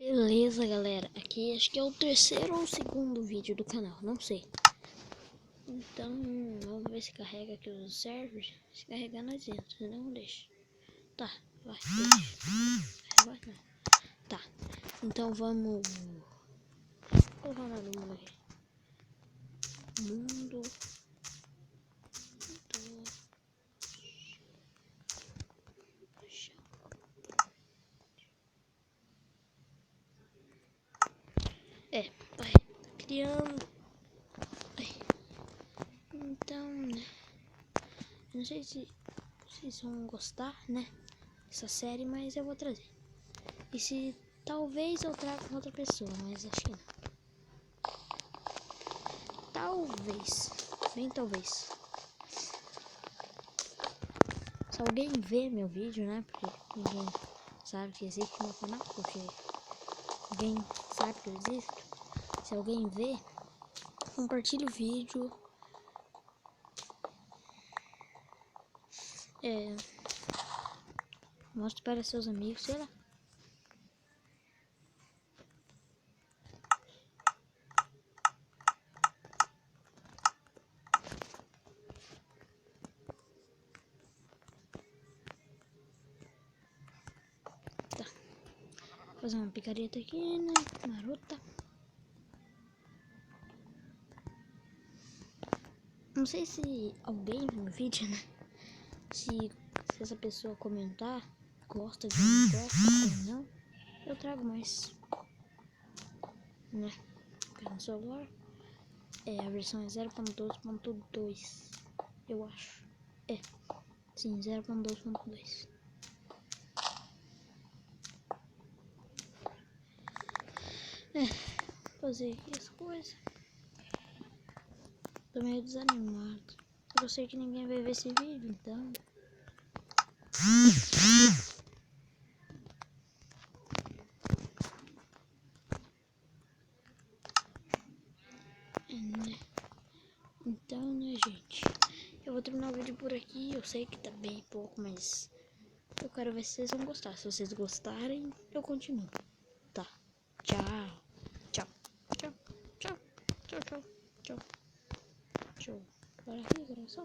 Beleza, galera, aqui acho que é o terceiro ou o segundo vídeo do canal, não sei. Então, vamos ver se carrega aqui os servers. Se carregar nós entra, senão deixa. Tá, vai, deixa. Vai, não. Tá, então vamos colocar o nome do mundo aqui. Mundo do... vai, criando. Então, né, não sei se vocês vão gostar, né, dessa série, mas eu vou trazer. E se talvez eu traga com outra pessoa, mas acho que não. Talvez, bem talvez. Se alguém vê meu vídeo, né, porque ninguém sabe que existe meu canal, porque ninguém sabe que eu existo. Se alguém vê, compartilhe o vídeo. Mostre para seus amigos, sei lá. Tá. Vou fazer uma picareta aqui, né, marota. Não sei se alguém viu meu vídeo, né, se essa pessoa comentar, gosta de Minecraft ou não, eu trago mais, né, no celular. A versão é 0.12.2, eu acho. Sim, 0.2.2. Fazer aqui as coisas. Tô meio desanimado. Eu sei que ninguém vai ver esse vídeo, então. Então, né, gente? Eu vou terminar o vídeo por aqui. Eu sei que tá bem pouco, mas eu quero ver se vocês vão gostar. Se vocês gostarem, eu continuo. Tá. Tchau. Tchau. Tchau. Tchau. Tchau. Tchau. Tchau. Tchau. Bora aqui, coração.